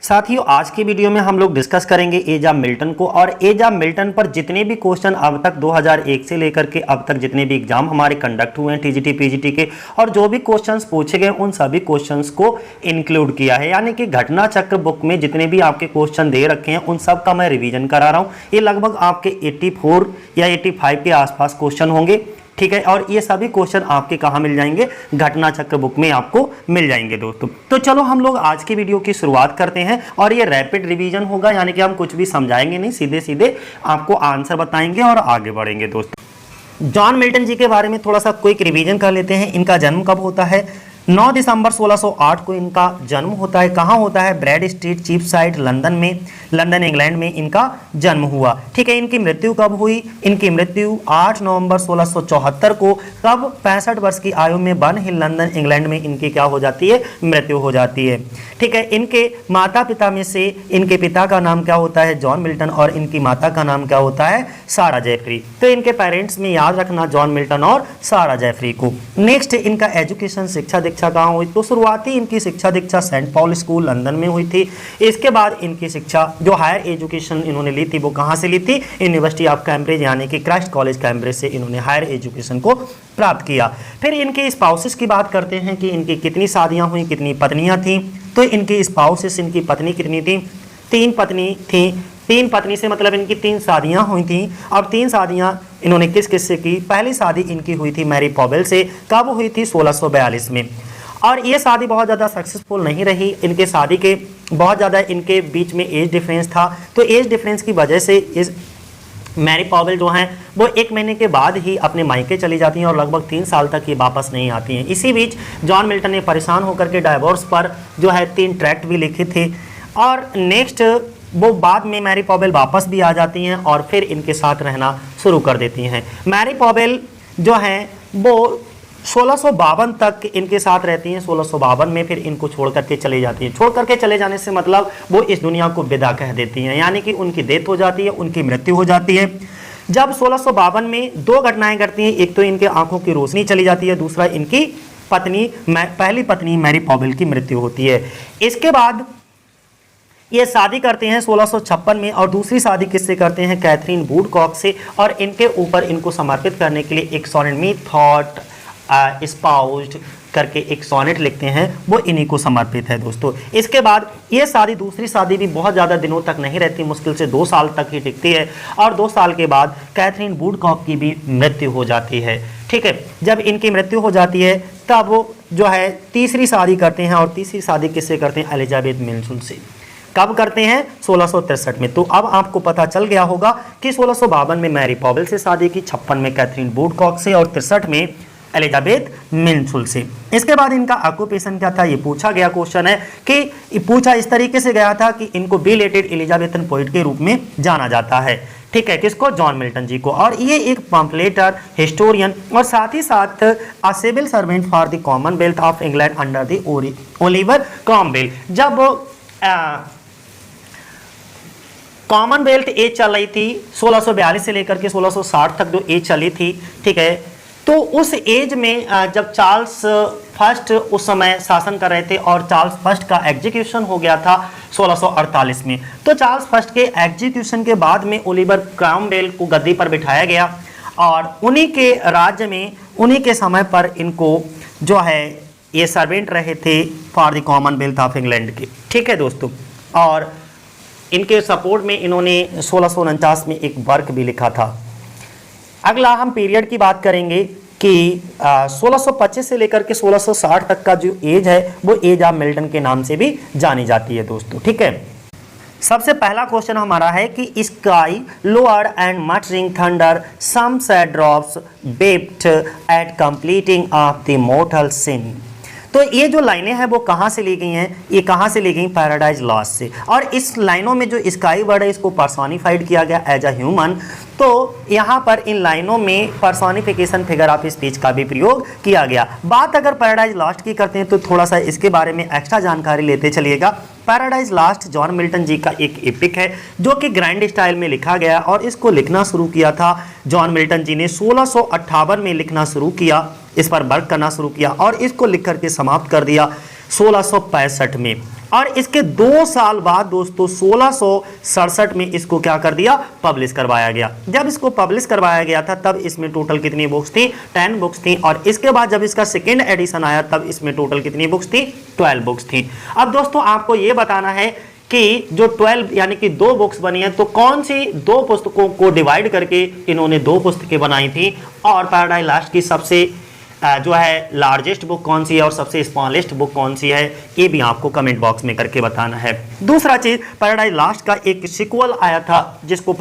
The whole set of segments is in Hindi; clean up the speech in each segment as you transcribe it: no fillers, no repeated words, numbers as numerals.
साथियों, आज की वीडियो में हम लोग डिस्कस करेंगे एजा मिल्टन को। और एजा मिल्टन पर जितने भी क्वेश्चन अब तक 2001 से लेकर के अब तक जितने भी एग्जाम हमारे कंडक्ट हुए हैं टीजीटी पीजीटी के, और जो भी क्वेश्चंस पूछे गए उन सभी क्वेश्चंस को इंक्लूड किया है। यानी कि घटना चक्र बुक में जितने भी आपके क्वेश्चन दे रखे हैं उन सब का मैं रिवीजन करा रहा हूँ। ये लगभग आपके 84 या 85 के आसपास क्वेश्चन होंगे, ठीक है। और ये सभी क्वेश्चन आपके कहाँ मिल जाएंगे? घटना चक्र बुक में आपको मिल जाएंगे दोस्तों। तो चलो हम लोग आज की वीडियो की शुरुआत करते हैं। और ये रैपिड रिवीजन होगा, यानी कि हम कुछ भी समझाएंगे नहीं, सीधे सीधे आपको आंसर बताएंगे और आगे बढ़ेंगे दोस्तों। जॉन मिल्टन जी के बारे में थोड़ा सा क्विक रिवीजन कर लेते हैं। इनका जन्म कब होता है? 9 दिसंबर 1608 को इनका जन्म होता है। कहाँ होता है? ब्रैड स्ट्रीट चीपसाइड लंदन में, लंदन इंग्लैंड में इनका जन्म हुआ, ठीक है। इनकी मृत्यु कब हुई? इनकी मृत्यु 8 नवंबर 1674 को, कब? 65 वर्ष की आयु में बर्न हिल लंदन इंग्लैंड में इनकी क्या हो जाती है? मृत्यु हो जाती है, ठीक है। इनके माता पिता में से इनके पिता का नाम क्या होता है? John Milton. और इनकी माता का नाम क्या होता है? सारा जेफरी। तो इनके पेरेंट्स में याद रखना जॉन मिल्टन और सारा जेफरी को। नेक्स्ट, इनका एजुकेशन शिक्षा दीक्षा कहाँ हुई? तो शुरुआती इनकी शिक्षा दीक्षा सेंट पॉल स्कूल लंदन में हुई थी। इसके बाद इनकी शिक्षा जो हायर एजुकेशन इन्होंने ली थी वो कहाँ से ली थी? यूनिवर्सिटी ऑफ कैम्ब्रिज यानी कि क्राइस्ट कॉलेज कैम्ब्रिज से इन्होंने हायर एजुकेशन को प्राप्त किया। फिर इनके स्पाउसेस की बात करते हैं कि इनकी कितनी शादियां हुई, कितनी पत्नियां थीं। तो इनकी स्पाउसेस, इनकी पत्नी कितनी थी? 3 पत्नी थी। 3 पत्नी से मतलब इनकी 3 शादियां हुई थी। और 3 शादियां इन्होंने किस किस से की? पहली शादी इनकी हुई थी मैरी पॉवेल से। कब हुई थी? 1642 में। और ये शादी बहुत ज़्यादा सक्सेसफुल नहीं रही। इनके शादी के बहुत ज़्यादा इनके बीच में एज डिफरेंस था। तो एज डिफरेंस की वजह से इस मैरी पॉवेल जो हैं वो 1 महीने के बाद ही अपने मायके चली जाती हैं और लगभग 3 साल तक ये वापस नहीं आती हैं। इसी बीच जॉन मिल्टन ने परेशान होकर के डाइवोर्स पर जो है 3 ट्रैक्ट भी लिखे थे। और नेक्स्ट वो बाद में मैरी पॉवेल वापस भी आ जाती हैं और फिर इनके साथ रहना शुरू कर देती हैं। मैरी पॉवेल जो हैं वो 1652 तक इनके साथ रहती हैं। 1652 में फिर इनको छोड़ करके चली जाती हैं। छोड़ करके चले जाने से मतलब वो इस दुनिया को विदा कह देती हैं, यानी कि उनकी डेथ हो जाती है, उनकी मृत्यु हो जाती है। जब 1652 में 2 घटनाएं घटती हैं। एक तो इनके आंखों की रोशनी चली जाती है, दूसरा इनकी पहली पत्नी मैरी पॉवेल की मृत्यु होती है। इसके बाद ये शादी करते हैं 1656 में। और दूसरी शादी किससे करते हैं? कैथरीन वुडकॉक से। और इनके ऊपर इनको समर्पित करने के लिए एक सोनेट, मी थॉट स्पाउस्ड करके एक सोनेट लिखते हैं, वो इन्हीं को समर्पित है दोस्तों। इसके बाद ये शादी, दूसरी शादी भी बहुत ज़्यादा दिनों तक नहीं रहती, मुश्किल से 2 साल तक ही टिकती है। और 2 साल के बाद कैथरीन वुडकॉक की भी मृत्यु हो जाती है, ठीक है। जब इनकी मृत्यु हो जाती है तब वो जो है तीसरी शादी करते हैं। और तीसरी शादी किससे करते हैं? एलिजाबेथ मिल्टन से। कब करते हैं? 1663 में। तो अब आपको पता चल गया होगा कि 1652 में मैरी पॉवेल से शादी की, 56 में कैथरीन वुडकॉक से और 63 में एलिजाबेथ मिल्टन से। इसके बाद इनका ऑक्यूपेशन क्या था? ये पूछा गया क्वेश्चन है कि पूछा इस तरीके से गया था कि इनको बिलेटेड एलिजाबेथन पोइट के रूप में जाना जाता है, ठीक है। किसको? जॉन मिल्टन जी को। और ये एक पम्पलेटर, हिस्टोरियन और साथ ही साथ a civil servant for the commonwealth of England under the Oliver Cromwell. जब कॉमनवेल्थ एज चल रही थी 1642 से लेकर के 1660 तक जो एज चली थी, ठीक है। तो उस एज में जब चार्ल्स फर्स्ट उस समय शासन कर रहे थे और चार्ल्स फर्स्ट का एग्जीक्यूशन हो गया था 1648 में। तो चार्ल्स फर्स्ट के एग्जीक्यूशन के बाद में ओलिवर क्रॉमवेल को गद्दी पर बिठाया गया। और उन्हीं के राज्य में, उन्हीं के समय पर इनको जो है ये सर्वेंट रहे थे for the commonwealth of England के, ठीक है दोस्तों। और इनके सपोर्ट में इन्होंने 1649 में एक वर्क भी लिखा था। अगला हम पीरियड की बात करेंगे कि 1625 से लेकर के 1660 तक का जो एज है वो एज ऑफ मिल्टन के नाम से भी जानी जाती है दोस्तों, ठीक है। सबसे पहला क्वेश्चन हमारा है कि sky lower and muttering thunder some sad drops wept at completing of the mortal sin. तो ये जो लाइनें हैं वो कहाँ से ली गई हैं? ये कहाँ से ली गई? पैराडाइज लॉस्ट से। और इस लाइनों में जो स्काई वर्ड है इसको पर्सोनिफाइड किया गया एज अ ह्यूमन। तो यहाँ पर इन लाइनों में पर्सोनिफिकेशन फिगर ऑफ स्पीच का भी प्रयोग किया गया। बात अगर पैराडाइज लॉस्ट की करते हैं तो थोड़ा सा इसके बारे में एक्स्ट्रा जानकारी लेते चलिएगा। Paradise lost John Milton ji का एक एपिक है जो कि ग्रैंड स्टाइल में लिखा गया और इसको लिखना शुरू किया था जॉन मिल्टन जी ने 1658 में लिखना शुरू किया, इस पर वर्क करना शुरू किया और इसको लिख करके समाप्त कर दिया 1665 में, और इसके 2 साल बाद दोस्तों 1667 में इसको क्या कर दिया, पब्लिश करवाया गया। जब इसको पब्लिश करवाया गया था तब इसमें टोटल कितनी बुक्स थी, 10 बुक्स थी, और इसके बाद जब इसका सेकेंड एडिशन आया तब इसमें टोटल कितनी बुक्स थी, 12 बुक्स थी। अब दोस्तों आपको ये बताना है कि जो 12 यानी कि 2 बुक्स बनी है, तो कौन सी 2 पुस्तकों को डिवाइड करके इन्होंने 2 पुस्तकें बनाई थी, और पैराडाइज लॉस्ट की सबसे जो है लार्जेस्ट बुक कौन सी है और सबसे स्मॉलेस्ट बुक कौन सी है, ये भी आपको कमेंट बॉक्स में करके बताना है। दूसरा चीज, पैराडाइज लॉस्ट का एक सिक्वल आया था जिसको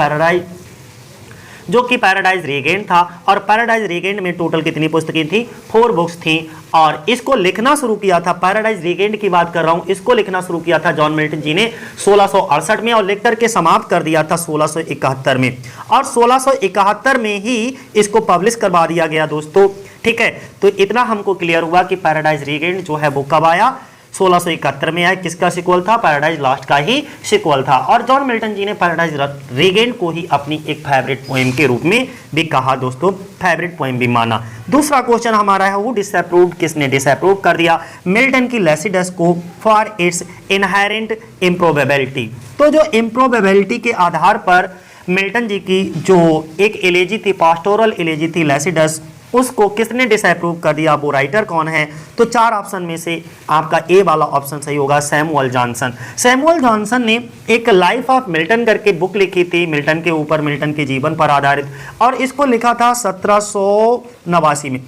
जो कि पैराडाइज रीगेंट था, और पैराडाइज रीगेंट में टोटल कितनी पुस्तकें थी, 4 बुक्स थी, और इसको लिखना शुरू किया था, पैराडाइज रीगेंट की बात कर रहा हूं, इसको लिखना शुरू किया था जॉन मिल्टन जी ने 1668 में, और लिख करके समाप्त कर दिया था 1671 में, और 1671 में ही इसको पब्लिश करवा दिया गया दोस्तों। ठीक है, तो इतना हमको क्लियर हुआ कि पैराडाइज रीगेंट जो है वो कब आया, 1671 में आया। किसका सिक्वल था, पैराडाइज लॉस्ट का ही सिक्वल था, और जॉन मिल्टन जी ने पैराडाइज रीगेंट को ही अपनी एक फेवरेट पोएम के रूप में भी कहा दोस्तों, फेवरेट पोएम भी माना। दूसरा क्वेश्चन हमारा है, वो डिसअप्रूव्ड, किसने डिसअप्रूव कर दिया, मिल्टन की लेसिडस को फॉर इट्स इनहेरेंट इम्प्रोबेबिलिटी। तो जो इम्प्रोबेबिलिटी के आधार पर मिल्टन जी की जो एक एलेजी थी, पास्टोरल एलेजी थी लेसिडस, उसको किसने डिसअप्रूव कर दिया, वो राइटर कौन है, तो 4 ऑप्शन में से आपका ए वाला ऑप्शन सही होगा, सैमुअल जॉनसन। सैमुअल जॉनसन ने एक लाइफ ऑफ मिल्टन करके बुक लिखी थी, मिल्टन के ऊपर, मिल्टन के जीवन पर आधारित, और इसको लिखा था 1789 में।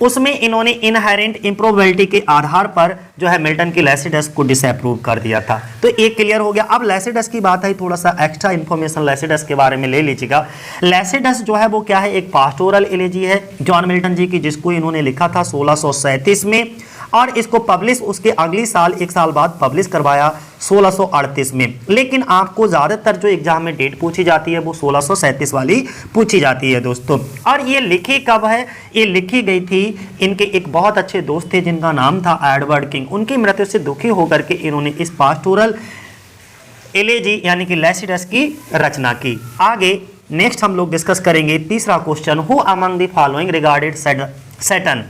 उसमें इन्होंने इनहेरेंट इम्प्रोबेबिलिटी के आधार पर जो है मिल्टन की लेसिडस को डिसअप्रूव कर दिया था। तो एक क्लियर हो गया। अब लेसिडस की बात है, थोड़ा सा एक्स्ट्रा इन्फॉर्मेशन लेसिडस के बारे में ले लीजिएगा। लेसिडस जो है वो क्या है, एक पास्टोरल एलेजी है जॉन मिल्टन जी की, जिसको इन्होंने लिखा था 1637 में, और इसको पब्लिश उसके अगली साल, 1 साल बाद पब्लिश करवाया 1638 में। लेकिन आपको ज़्यादातर जो एग्जाम में डेट पूछी जाती है वो 1637 वाली पूछी जाती है दोस्तों। और ये लिखी कब है, ये लिखी गई थी, इनके एक बहुत अच्छे दोस्त थे जिनका नाम था एडवर्ड किंग, उनकी मृत्यु से दुखी होकर के इन्होंने इस पास्टोरल एलेजी यानी कि लेसिडस की रचना की। आगे नेक्स्ट हम लोग डिस्कस करेंगे तीसरा question, who among the following regarded Saturn.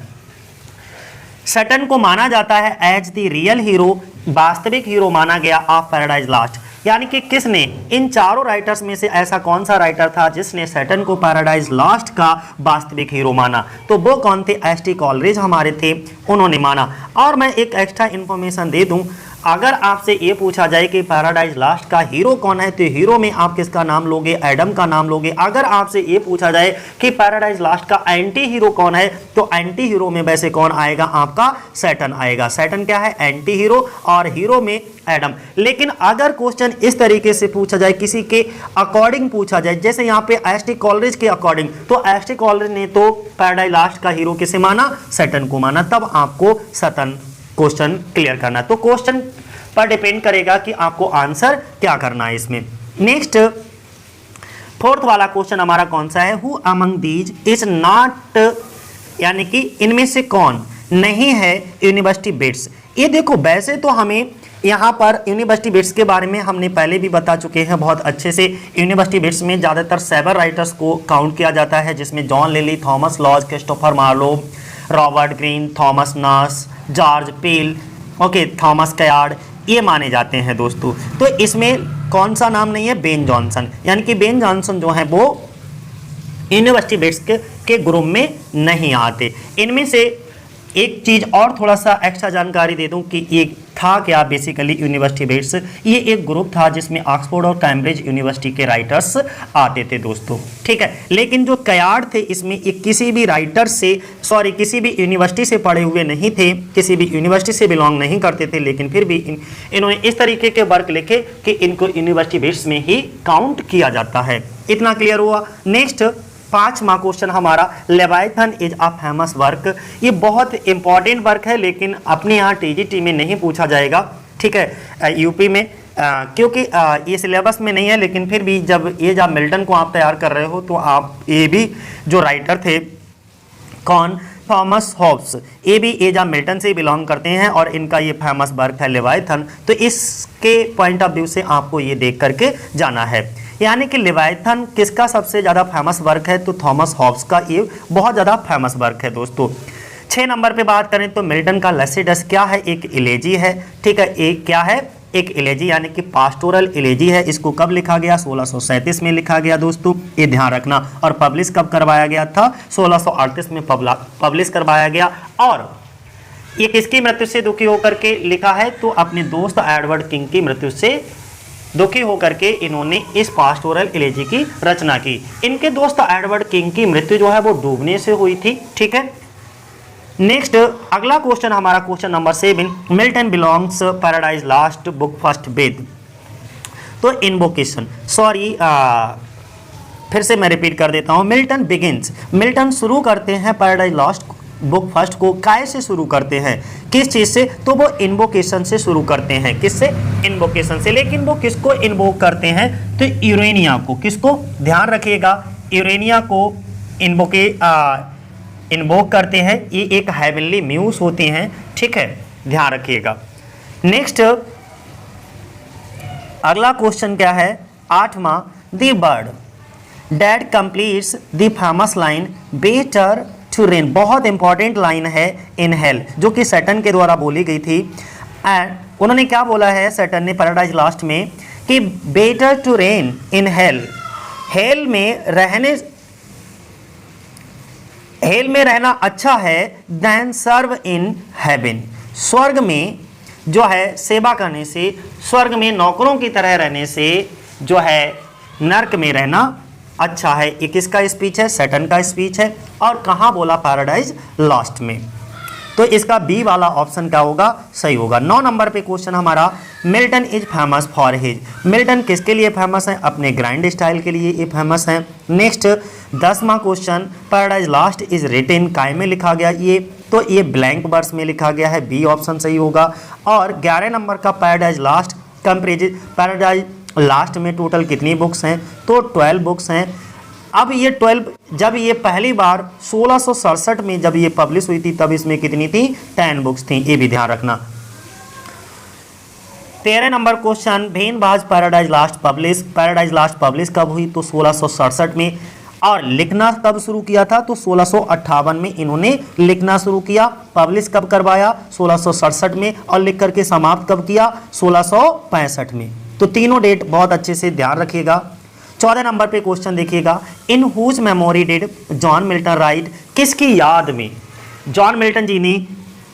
Saturn को माना जाता है एज द रियल हीरो, वास्तविक हीरो माना गया ऑफ पैराडाइज लॉस्ट। यानी कि किसने, इन चारों राइटर्स में से ऐसा कौन सा राइटर था जिसने सैटर्न को पैराडाइज लॉस्ट का वास्तविक हीरो माना, तो वो कौन थे, एस.टी. कॉलरिज हमारे थे, उन्होंने माना। और मैं एक एक्स्ट्रा इन्फॉर्मेशन दे दूं, अगर आपसे ये पूछा जाए कि पैराडाइज लॉस्ट का हीरो कौन है, तो हीरो में आप किसका नाम लोगे, एडम का नाम लोगे। अगर आपसे ये पूछा जाए कि पैराडाइज लॉस्ट का एंटी हीरो कौन है, तो एंटी हीरो में वैसे कौन आएगा, आपका सैटर्न आएगा। सैटर्न क्या है, एंटी हीरो, और हीरो में एडम। लेकिन अगर क्वेश्चन इस तरीके से पूछा जाए, किसी के अकॉर्डिंग पूछा जाए, जैसे यहाँ पे एस.टी. कॉलरिज के अकॉर्डिंग, तो एस.टी. कॉलरिज ने तो पैराडाइज लॉस्ट का हीरो किसे माना, सैटर्न को माना। तब आपको सैटर्न क्वेश्चन क्लियर करना है। तो क्वेश्चन पर डिपेंड करेगा कि आपको आंसर क्या करना है इसमें। नेक्स्ट फोर्थ वाला क्वेश्चन हमारा कौन सा है, who among these is not, यानी कि इनमें से कौन नहीं है यूनिवर्सिटी बिट्स। ये देखो, वैसे तो हमें यहाँ पर यूनिवर्सिटी बिट्स के बारे में हमने पहले भी बता चुके हैं बहुत अच्छे से। यूनिवर्सिटी बिट्स में ज़्यादातर 7 राइटर्स को काउंट किया जाता है, जिसमें John Lyly, Thomas Lodge, Christopher Marlowe, Robert Greene, Thomas Nashe, George Peele, okay, Thomas Kyd, ये माने जाते हैं दोस्तों। तो इसमें कौन सा नाम नहीं है, बेन जॉनसन। यानी कि बेन जॉनसन जो है वो यूनिवर्सिटी बिट्स के ग्रुप में नहीं आते। इनमें से एक चीज़ और थोड़ा सा एक्स्ट्रा जानकारी दे दूं कि ये था क्या, बेसिकली यूनिवर्सिटी बिट्स ये एक ग्रुप था जिसमें ऑक्सफोर्ड और कैम्ब्रिज यूनिवर्सिटी के राइटर्स आते थे दोस्तों, ठीक है। लेकिन जो कयार्ड थे इसमें एक किसी भी राइटर से, सॉरी, किसी भी यूनिवर्सिटी से पढ़े हुए नहीं थे, किसी भी यूनिवर्सिटी से बिलोंग नहीं करते थे, लेकिन फिर भी इन्होंने इस तरीके के वर्क लिखे कि इनको यूनिवर्सिटी बिट्स में ही काउंट किया जाता है। इतना क्लियर हुआ। नेक्स्ट 5वां क्वेश्चन हमारा, Leviathan is a famous work. ये बहुत इंपॉर्टेंट वर्क है, लेकिन अपने यहाँ टीजीटी में नहीं पूछा जाएगा, ठीक है, यूपी में, क्योंकि ये सिलेबस में नहीं है। लेकिन फिर भी जब मिल्टन को आप तैयार कर रहे हो तो आप ये भी जो राइटर थे, कौन, थॉमस हॉब्स, ये भी एजा मिल्टन से बिलोंग करते हैं और इनका ये फेमस वर्क है लेवाइथन। तो इसके पॉइंट ऑफ व्यू से आपको ये देख करके जाना है। यानी कि लेवाइथन किसका सबसे ज़्यादा फेमस वर्क है, तो थॉमस हॉब्स का ये बहुत ज़्यादा फेमस वर्क है दोस्तों। 6 नंबर पे बात करें तो मिल्टन का लैसिडस क्या है, एक इलेजी है, ठीक है, एक क्या है, एक इलेजी यानी कि पास्टोरल इलेजी है। इसको कब लिखा गया, 1637 में लिखा गया दोस्तों, ये ध्यान रखना। और पब्लिश कब करवाया गया था, 1638 में पब्लिश करवाया गया। और ये किसकी मृत्यु से दुखी होकर के लिखा है, तो अपने दोस्त एडवर्ड किंग की मृत्यु से दुखी होकर के इन्होंने इस पास्टोरल इलेजी की रचना की। इनके दोस्त एडवर्ड किंग की मृत्यु जो है वो डूबने से हुई थी, ठीक है। नेक्स्ट अगला क्वेश्चन हमारा question number 7, Milton belongs Paradise Lost book first वेद। तो इन्वोकेशन, सॉरी फिर से मैं रिपीट कर देता हूं, मिल्टन बिगिंस, मिल्टन शुरू करते हैं पैराडाइज लास्ट बुक फर्स्ट को काय से शुरू करते हैं, किस चीज से, तो वो इन्वोकेशन से शुरू करते हैं, किससे, इन्वोकेशन से। लेकिन वो किसको इन्वोक करते हैं, तो यूरेनिया को, किसको, ध्यान रखिएगा, यूरेनिया को इन्वोक करते हैं। ये एक हेवनली म्यूज होती हैं, ठीक है, ध्यान रखिएगा। नेक्स्ट अगला क्वेश्चन क्या है, 8वां, the bird that completes the famous line better to reign, बहुत इंपॉर्टेंट लाइन है इन हेल, जो कि सैटर्न के द्वारा बोली गई थी। एंड उन्होंने क्या बोला है सैटर्न ने पैराडाइज लास्ट में, कि better to reign in hell, hell में रहना अच्छा है देन सर्व इन हेवन, स्वर्ग में जो है सेवा करने से, स्वर्ग में नौकरों की तरह रहने से जो है नर्क में रहना अच्छा है। ये किसका स्पीच है, सैटर्न का स्पीच है। और कहाँ बोला, पैराडाइज लास्ट में। तो इसका बी वाला ऑप्शन क्या होगा, सही होगा। 9 नंबर पे क्वेश्चन हमारा, Milton is famous for his, Milton किसके लिए फेमस है, अपने ग्रैंड स्टाइल के लिए ये फेमस है। नेक्स्ट 10वां question, Paradise Lost is written, काय में लिखा गया ये, तो ये ब्लैंक वर्स में लिखा गया है, बी ऑप्शन सही होगा। और 11 नंबर का पैराडाइज लास्ट कंप्रीज, पैराडाइज लास्ट में टोटल कितनी बुक्स हैं, तो 12 बुक्स हैं। अब ये 12, जब ये पहली बार 1667 में जब ये पब्लिश हुई थी तब इसमें कितनी थी, 10 बुक्स थी, ये भी ध्यान रखना। 13 number question, when was Paradise Lost publish, Paradise Lost publish कब हुई, तो 1667 में। और लिखना कब शुरू किया था, तो 1658 में इन्होंने लिखना शुरू किया। पब्लिश कब करवाया, 1667 में। और लिख करके समाप्त कब किया, 1665 में। तो तीनों डेट बहुत अच्छे से ध्यान रखिएगा। 14 नंबर पे क्वेश्चन देखिएगा, in whose memory did John Milton write, किसकी याद में जॉन मिल्टन जी ने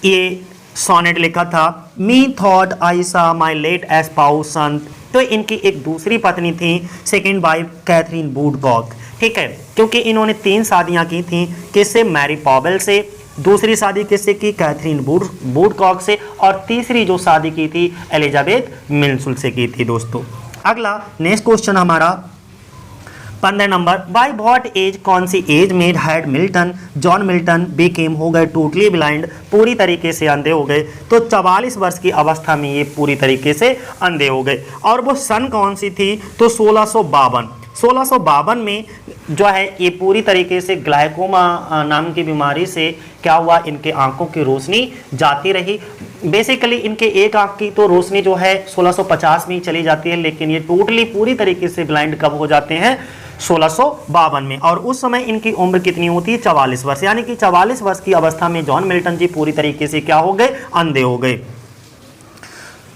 ये सोनेट लिखा था, मी थॉट आई सा माई लेट एस्पाउस सन। तो इनकी एक दूसरी पत्नी थी, सेकेंड वाइफ कैथरीन वुडकॉक, ठीक है, क्योंकि इन्होंने 3 शादियां की थी, किससे, मैरी पॉवेल से, दूसरी शादी किससे की, कैथरीन वुडकॉक से, और तीसरी जो शादी की थी एलिजाबेथ मिल्सुल से की थी दोस्तों। अगला नेक्स्ट क्वेश्चन हमारा 15 नंबर, बाय व्हाट एज, कौन सी एज में had Milton, John Milton became, हो गए टोटली ब्लाइंड, पूरी तरीके से अंधे हो गए। तो 44 वर्ष की अवस्था में ये पूरी तरीके से अंधे हो गए। और वो सन कौन सी थी, तो 1652 में जो है ये पूरी तरीके से ग्लाइकोमा नाम की बीमारी से क्या हुआ, इनके आंखों की रोशनी जाती रही। बेसिकली इनके एक आंख की तो रोशनी जो है 1650 में ही चली जाती है, लेकिन ये टोटली पूरी तरीके से ब्लाइंड कब हो जाते हैं, 1652 में। और उस समय इनकी उम्र कितनी होती है, 44 वर्ष, यानी कि 44 वर्ष की अवस्था में जॉन मिल्टन जी पूरी तरीके से क्या हो गए, अंधे हो गए।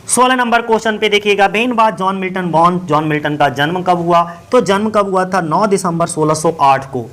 16 नंबर क्वेश्चन पे देखिएगा, when was John Milton born, John Milton का जन्म कब हुआ, तो जन्म कब हुआ था, 9 दिसंबर 1608 को।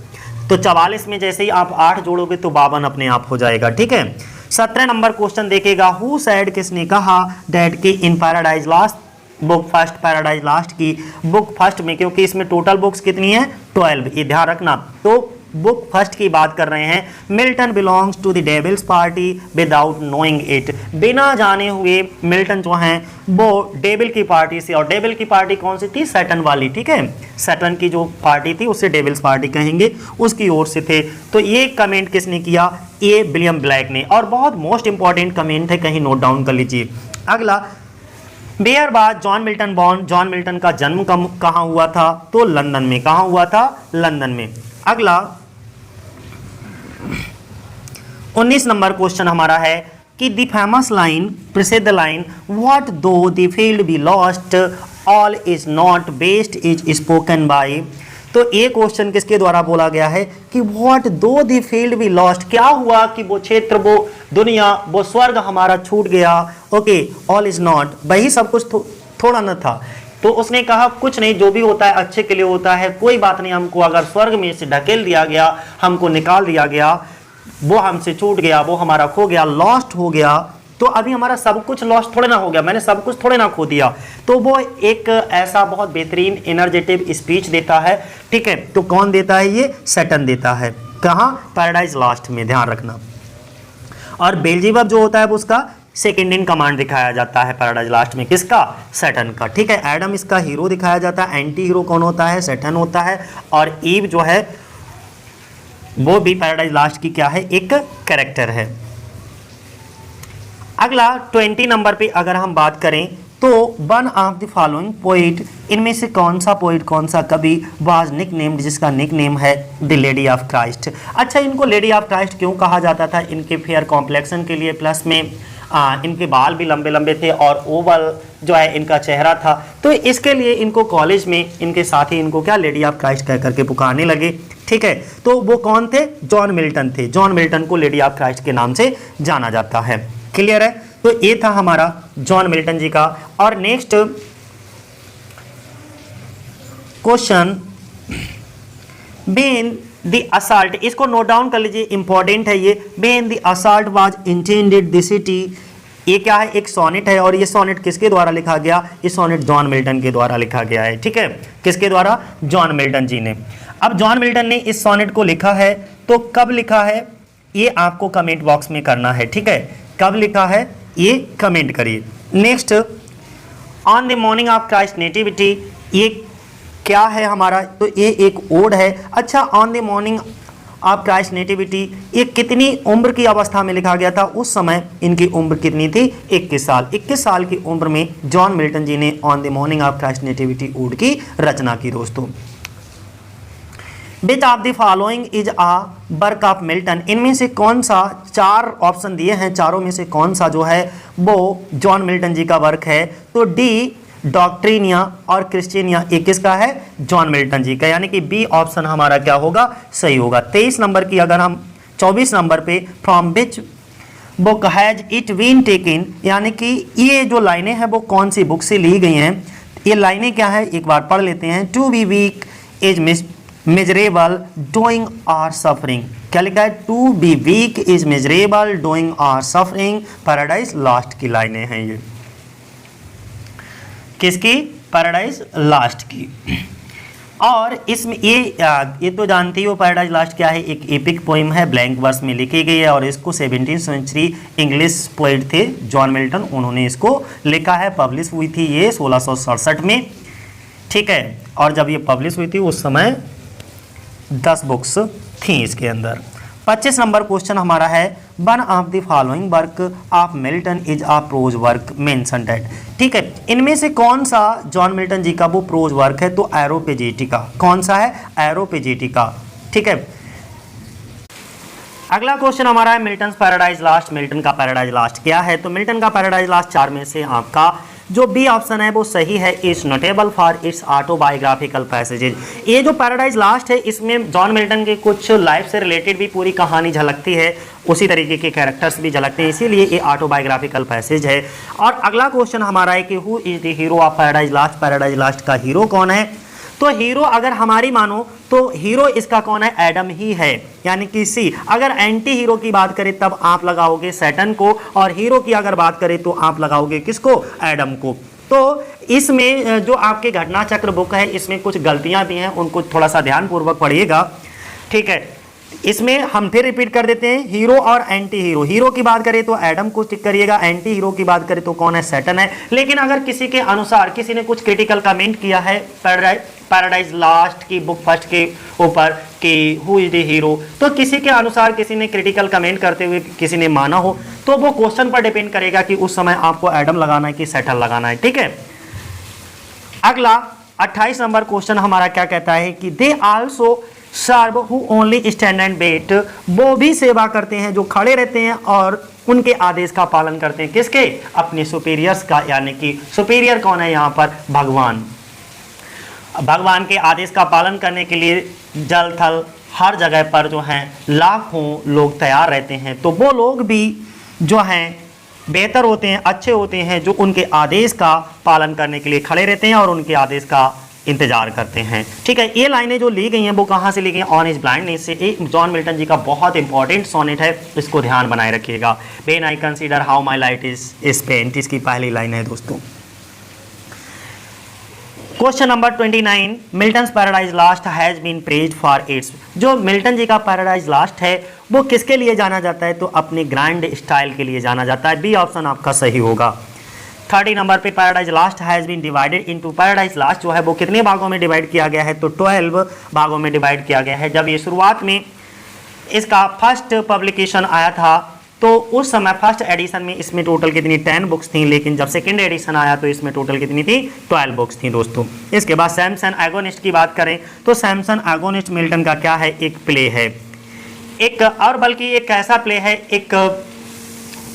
तो 44 में जैसे ही आप 8 जोड़ोगे तो 52 अपने आप हो जाएगा, ठीक है। 17 नंबर क्वेश्चन देखिएगा, हु सेड, किसने कहा, दैट की in Paradise Lost book first, Paradise last की बुक फर्स्ट में, क्योंकि इसमें टोटल बुक्स कितनी है, 12, ये ध्यान रखना। तो बुक फर्स्ट की बात कर रहे हैं, Milton belongs to the devil's party without knowing it, बिना जाने हुए मिल्टन जो हैं वो डेविल की पार्टी से, और डेविल की पार्टी कौन सी थी, सैटर्न वाली, ठीक है, सैटर्न की जो पार्टी थी उसे डेविल्स पार्टी कहेंगे, उसकी ओर से थे। तो ये कमेंट किसने किया, ये विलियम ब्लैक ने। और बहुत मोस्ट इंपॉर्टेंट कमेंट है, कहीं नोट डाउन कर लीजिए। अगला, बेयर बाद John Milton born, John Milton का जन्म कहाँ हुआ था, तो लंदन में। कहाँ हुआ था, लंदन में। अगला 19 नंबर क्वेश्चन हमारा है कि द फेमस लाइन, प्रसिद्ध लाइन, व्हाट दो the field be lost all is not best is spoken by. तो तो ये क्वेश्चन किसके द्वारा बोला गया है कि व्हाट दो द फील्ड वी लॉस्ट, क्या हुआ कि वो क्षेत्र, वो दुनिया, वो स्वर्ग हमारा छूट गया। ओके, ऑल इज नॉट, वही सब कुछ थोड़ा न था। तो उसने कहा कुछ नहीं, जो भी होता है अच्छे के लिए होता है, कोई बात नहीं, हमको अगर स्वर्ग में से ढकेल दिया गया, हमको निकाल दिया गया, वो हमसे छूट गया, वो हमारा खो गया, लॉस्ट हो गया, तो अभी हमारा सब कुछ लॉस्ट थोड़े ना हो गया, मैंने सब कुछ थोड़े ना खो दिया। तो वो एक ऐसा बहुत बेहतरीन एनर्जेटिव स्पीच देता है, ठीक है। तो कौन देता है ये? सैटर्न देता है। कहाँ? पैराडाइज लॉस्ट में, ध्यान रखना। और बेल्जेबब जो होता है वो उसका सेकेंड इन कमांड दिखाया जाता है पैराडाइज लास्ट में, किसका? सैटर्न का, ठीक है। एडम इसका हीरो दिखाया जाता है, एंटी हीरो कौन होता है? सैटर्न होता है। और ईव जो है वो भी पैराडाइज लास्ट की क्या है? एक कैरेक्टर है। अगला 20 नंबर पे अगर हम बात करें तो one of the following poet, इनमें से कौन सा पोइट, कौन सा कवि वाज निक नेम्ड, जिसका निक नेम है द लेडी ऑफ क्राइस्ट। अच्छा, इनको लेडी ऑफ क्राइस्ट क्यों कहा जाता था? इनके फेयर कॉम्प्लेक्शन के लिए, प्लस में इनके बाल भी लंबे लंबे थे और ओवल जो है इनका चेहरा था, तो इसके लिए इनको कॉलेज में इनके साथी इनको क्या लेडी ऑफ क्राइस्ट कह करके पुकारने लगे, ठीक है। तो वो कौन थे? जॉन मिल्टन थे। जॉन मिल्टन को लेडी ऑफ क्राइस्ट के नाम से जाना जाता है। क्लियर है? तो ये था हमारा जॉन मिल्टन जी का। और next question, Ben the assault, इसको नोट डाउन कर लीजिए, इंपॉर्टेंट है ये। Ben the assault was intended the city, ये क्या है? एक सोनेट है। और ये सोनेट किसके द्वारा लिखा गया? ये सोनेट जॉन मिल्टन के द्वारा लिखा गया है, ठीक है। किसके द्वारा? जॉन मिल्टन जी ने। अब जॉन मिल्टन ने इस सोनेट को लिखा है, तो कब लिखा है ये आपको कमेंट बॉक्स में करना है, ठीक है। कब लिखा है ये कमेंट करिए। Next, on the morning of Christ nativity, ये क्या है हमारा? तो ये एक ओड है। अच्छा, on the morning of Christ nativity ये कितनी उम्र की अवस्था में लिखा गया था? उस समय इनकी उम्र कितनी थी? 21 साल। 21 साल की उम्र में जॉन मिल्टन जी ने on the morning of Christ nativity ode की रचना की। दोस्तों, which of the following is a work of Milton, इनमें से कौन सा, चार ऑप्शन दिए हैं, चारों में से कौन सा जो है वो जॉन मिल्टन जी का वर्क है? तो डी डॉक्ट्रिनिया और क्रिश्चियनिया, ये किसका है? जॉन मिल्टन जी का, यानी कि बी ऑप्शन हमारा क्या होगा? सही होगा। 23 नंबर की अगर हम 24 नंबर पे from which book has it been taken, यानी कि ये जो लाइनें हैं वो कौन सी बुक से ली गई हैं? ये लाइनें क्या है एक बार पढ़ लेते हैं। To be weak is miserable doing or suffering, क्या लिखा है? To be weak is miserable doing or suffering, paradise last की लाइनें हैं ये। किसकी? पैराडाइज लास्ट की। और इसमें ये तो जानती हो पैराडाइज लास्ट क्या है? एक एपिक पोइम है, ब्लैंक वर्स में लिखी गई है और इसको 17वीं सेंचुरी इंग्लिश पोइट थे जॉन मिल्टन, उन्होंने इसको लिखा है। पब्लिश हुई थी ये 1667 में, ठीक है। और जब ये पब्लिश हुई थी उस समय 10 बुक्स थी इसके अंदर। 25 नंबर क्वेश्चन हमारा है, one of the following work of Milton is a prose work mentioned at, ठीक है। इनमें से कौन सा जॉन मिल्टन जी का वो प्रोज वर्क है? तो एरोपेजिटिका। कौन सा है? एरोपेजिटिका, ठीक है। अगला क्वेश्चन हमारा है मिल्टन पैराडाइज लास्ट। मिल्टन का पैराडाइज लास्ट क्या है? तो मिल्टन का पैराडाइज लास्ट चार में से आपका जो बी ऑप्शन है वो सही है। Is notable for its autobiographical passages. ये जो पैराडाइज लास्ट है इसमें जॉन मिल्टन के कुछ लाइफ से रिलेटेड भी पूरी कहानी झलकती है, उसी तरीके के कैरेक्टर्स भी झलकते हैं, इसीलिए ये ऑटोबायोग्राफिकल पैसेज है। और अगला क्वेश्चन हमारा है कि who is the hero of paradise last. Paradise last का हीरो कौन है? तो हीरो अगर हमारी मानो तो हीरो इसका कौन है? एडम ही है, यानी कि सी। अगर एंटी हीरो की बात करें तब आप लगाओगे सैटर्न को, और हीरो की अगर बात करें तो आप लगाओगे किसको? एडम को। तो इसमें जो आपके घटना चक्र बुक है इसमें कुछ गलतियां भी हैं, उनको थोड़ा सा ध्यानपूर्वक पढ़िएगा, ठीक है। इसमें हम फिर रिपीट कर देते हैं, हीरो और एंटी हीरो। हीरो की बात करें तो एडम को टिक करिएगा, एंटी हीरो की बात करें तो कौन है? सैटर्न है। लेकिन अगर किसी के अनुसार किसी ने कुछ क्रिटिकल कमेंट किया है पैराडाइज लास्ट की बुक फर्स्ट के ऊपर कि हु इज द हीरो, तो किसी के अनुसार किसी ने क्रिटिकल कमेंट करते हुए किसी ने माना हो तो वो क्वेश्चन पर डिपेंड करेगा कि उस समय आपको एडम लगाना है कि सैटर्न लगाना है, ठीक है। अगला 28 नंबर क्वेश्चन हमारा क्या कहता है कि they also serve who only stand and wait, वो भी सेवा करते हैं जो खड़े रहते हैं और उनके आदेश का पालन करते हैं। किसके? अपने सुपीरियर्स का, यानी कि सुपीरियर कौन है यहाँ पर? भगवान। भगवान के आदेश का पालन करने के लिए जल थल हर जगह पर जो हैं लाखों लोग तैयार रहते हैं, तो वो लोग भी जो हैं बेहतर होते हैं, अच्छे होते हैं, जो उनके आदेश का पालन करने के लिए खड़े रहते हैं और उनके आदेश का इंतजार करते हैं। ठीक है, ये लाइनें जो ली गई हैं वो कहाँ से ली गई हैं? ऑन हिज ब्लाइंडनेस से। एक जॉन मिल्टन जी का बहुत इंपॉर्टेंट सोनेट है, इसको ध्यान बनाए रखिएगा। When I consider how my light is spent, इसकी पहली लाइन है दोस्तों। Question number 29, Milton's paradise lost has been praised for its. जो मिल्टन जी का पैराडाइज लास्ट है वो किसके लिए जाना जाता है? तो अपने ग्रैंड स्टाइल के लिए जाना जाता है। बी ऑप्शन आपका सही होगा। 30 नंबर पे paradise lost has been divided into. Paradise lost जो है वो कितने भागों में डिवाइड किया गया है? तो 12 भागों में डिवाइड किया गया है। जब ये शुरुआत में इसका फर्स्ट पब्लिकेशन आया था तो उस समय फर्स्ट एडिशन में इसमें टोटल कितनी 10 बुक्स थी, लेकिन जब सेकेंड एडिशन आया तो इसमें टोटल कितनी थी? 12 बुक्स थी दोस्तों। इसके बाद सैमसन एगोनिस्ट की बात करें तो सैमसन एगोनिस्ट मिल्टन का क्या है? एक प्ले है, एक और बल्कि एक ऐसा प्ले है, एक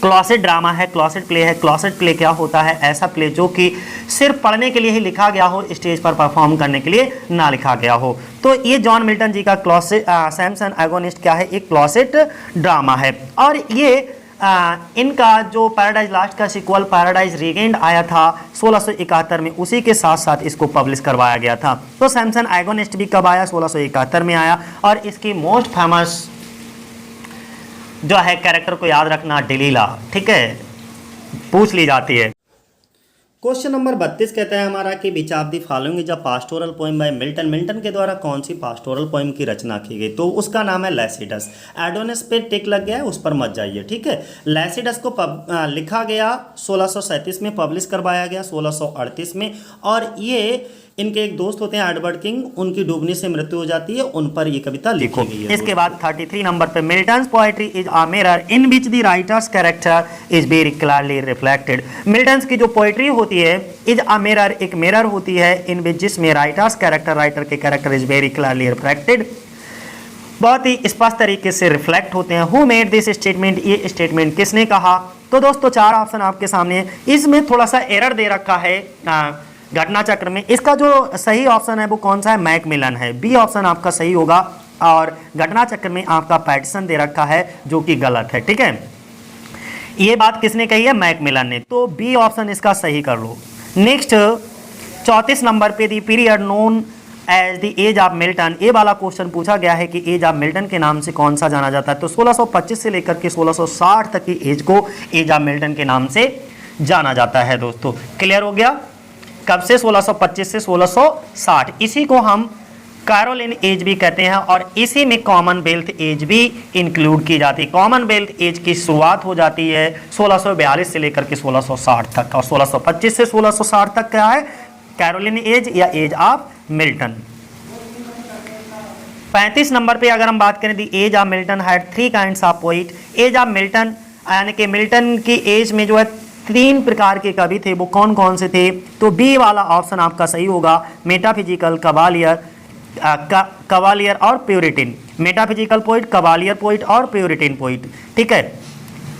क्लॉसेट ड्रामा है, क्लॉसेट प्ले है। क्लॉसेट प्ले क्या होता है? ऐसा प्ले जो कि सिर्फ पढ़ने के लिए ही लिखा गया हो, स्टेज पर परफॉर्म करने के लिए ना लिखा गया हो। तो ये जॉन मिल्टन जी का क्लॉसेट सैमसन एगोनिस्ट क्या है? एक क्लॉसेट ड्रामा है। और ये इनका जो पैराडाइज लास्ट का सिक्वल पैराडाइज रीगेंड आया था 1671 में, उसी के साथ साथ इसको पब्लिश करवाया गया था। तो सैमसन एगोनिस्ट भी कब आया? 1671 में आया। और इसकी मोस्ट फेमस जो है कैरेक्टर को याद रखना, डिलीला। ठीक है, पूछ ली जाती है। क्वेश्चन नंबर 32 कहता है हमारा कि विच of the following is a pastoral poem by Milton. Milton के द्वारा कौन सी पास्टोरल पोएम की रचना की गई? तो उसका नाम है लैसिडस। एडोनिस पे टिक लग गया है, उस पर मत जाइए। ठीक है, लैसिडस को लिखा गया 1637 में, पब्लिश करवाया गया 1638 में। और ये इनके एक दोस्त होते हैं एडवर्ड किंग, उनकी डूबने से मृत्यु हो जाती है, उन पर ये कविता लिखी गई है। इसके बाद 33 नंबर पे Milton's poetry is a mirror in which the writers character is very clearly reflected. Milton's की जो पोएट्री होती है इज अ मिरर, एक मिरर होती है, इन विच जिसमें राइटर्स कैरेक्टर, राइटर के character is very clearly reflected, बहुत ही स्पष्ट तरीके से रिफ्लेक्ट होते हैं। हु मेड दिस स्टेटमेंट, ये स्टेटमेंट किसने कहा? तो दोस्तों 4 ऑप्शन आपके सामने है। इसमें थोड़ा सा एरर दे रखा है घटना चक्र में। इसका जो सही ऑप्शन है वो कौन सा है? मैकमिलन है। बी ऑप्शन आपका सही होगा। और घटना चक्र में आपका पैटर्सन दे रखा है जो कि गलत है। ठीक है, ये बात किसने कही है? मैकमिलन ने। तो बी ऑप्शन इसका सही कर लो। नेक्स्ट 34 नंबर पे the period known as the age of Milton. ये वाला क्वेश्चन पूछा गया है कि एज ऑफ मिल्टन के नाम से कौन सा जाना जाता है? तो 1625 से लेकर के 1660 तक की एज को एज ऑफ मिल्टन के नाम से जाना जाता है दोस्तों। क्लियर हो गया? कब से? 1625 से 1660। इसी को हम कैरोलिन एज भी कहते हैं और इसी में कॉमनवेल्थ एज भी इंक्लूड की जाती है। कॉमनवेल्थ एज की शुरुआत हो जाती है 1642 से लेकर के 1660 तक, और 1625 से 1660 तक क्या है? कैरोलिन एज या एज ऑफ मिल्टन। 35 नंबर पे अगर हम बात करें the age of Milton had 3 kinds of poet. Age of Milton यानी कि मिल्टन की एज में जो है 3 प्रकार के कवि थे, वो कौन कौन से थे? तो बी वाला ऑप्शन आपका सही होगा, मेटाफिजिकल, कवालियर और प्यूरिटिन। मेटाफिजिकल पोइट, कवालियर पोइट और प्यूरिटिन पोइट। ठीक है,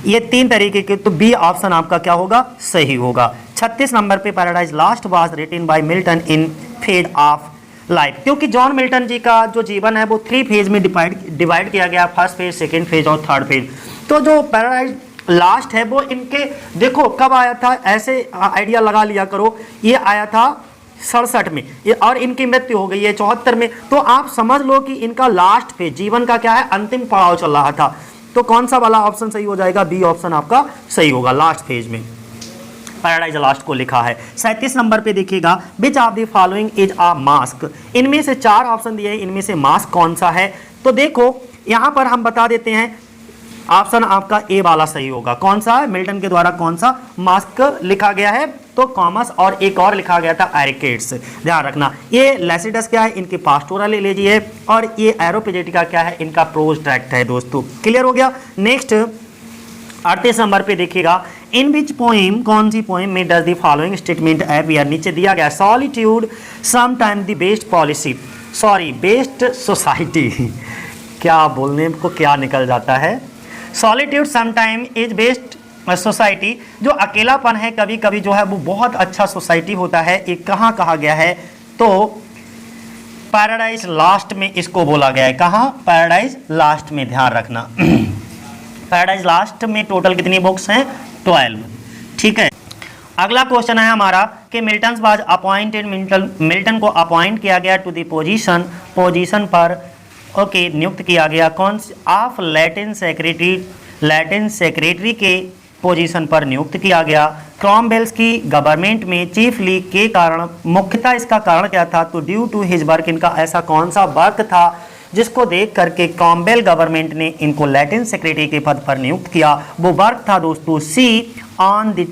ये 3 तरीके के, तो बी ऑप्शन आपका क्या होगा? सही होगा। 36 नंबर पे paradise last was written by Milton in phase of life. क्योंकि जॉन मिल्टन जी का जो जीवन है वो 3 फेज में डिवाइड किया गया, फर्स्ट फेज, सेकेंड फेज और थर्ड फेज। तो जो पैराडाइज लास्ट है वो इनके देखो कब आया था, ऐसे आइडिया लगा लिया करो। ये आया था 67 में, ये और इनकी मृत्यु हो गई है 74 में। तो आप समझ लो कि इनका लास्ट फेज, जीवन का क्या है, अंतिम पड़ाव चल रहा था। तो कौन सा वाला ऑप्शन सही हो जाएगा? बी ऑप्शन आपका सही होगा। लास्ट फेज में पैराडाइज लास्ट को लिखा है। 37 नंबर पे देखिएगा, विच of the following is a mask. इनमें से 4 ऑप्शन दिए हैं, इनमें से मास्क कौन सा है? तो देखो यहां पर हम बता देते हैं, ऑप्शन आपका ए वाला सही होगा। कौन सा है? मिल्टन के द्वारा कौन सा मास्क लिखा गया है? तो कॉमस, और एक और लिखा गया था एरिकेड्स। ध्यान रखना, ये लैसिडस क्या है? इनकी पास्टोरल एलेजी है, और ये एरोपेजेटिका क्या है? इनका प्रोज ट्रैक्ट है दोस्तों। क्लियर हो गया? नेक्स्ट 38 नंबर पे देखिएगा, इन विच पोएम, कौन सी पोएम में does the following statement appear. नीचे दिया गया, solitude sometime the best policy, sorry best society क्या बोलने को क्या निकल जाता है। Solitude sometime is best society, जो अकेलापन है कभी कभी जो है वो बहुत अच्छा सोसाइटी होता है। एक कहाँ कहा गया है? तो पैराडाइज लास्ट में इसको बोला गया है। कहाँ? पैराडाइज लास्ट में, ध्यान रखना। पैराडाइज लास्ट में टोटल कितनी बुक्स हैं? 12। ठीक है। अगला क्वेश्चन है हमारा कि मिल्टन वाज अपॉइंटेड, मिल्टन को अपॉइंट किया गया टू द पोजीशन पर, ओके, नियुक्त किया गया कौन ऑफ लैटिन सेक्रेटरी के पोजीशन पर नियुक्त किया गया। क्रॉमवेल्स की गवर्नमेंट में चीफ लीग के कारण, मुख्यतः इसका कारण क्या था? तो ड्यू टू हिज वर्क, इनका ऐसा कौन सा वर्क था जिसको देख करके क्रॉमवेल गवर्नमेंट ने इनको लैटिन सेक्रेटरी के पद पर नियुक्त किया? वो वर्क था दोस्तों see on the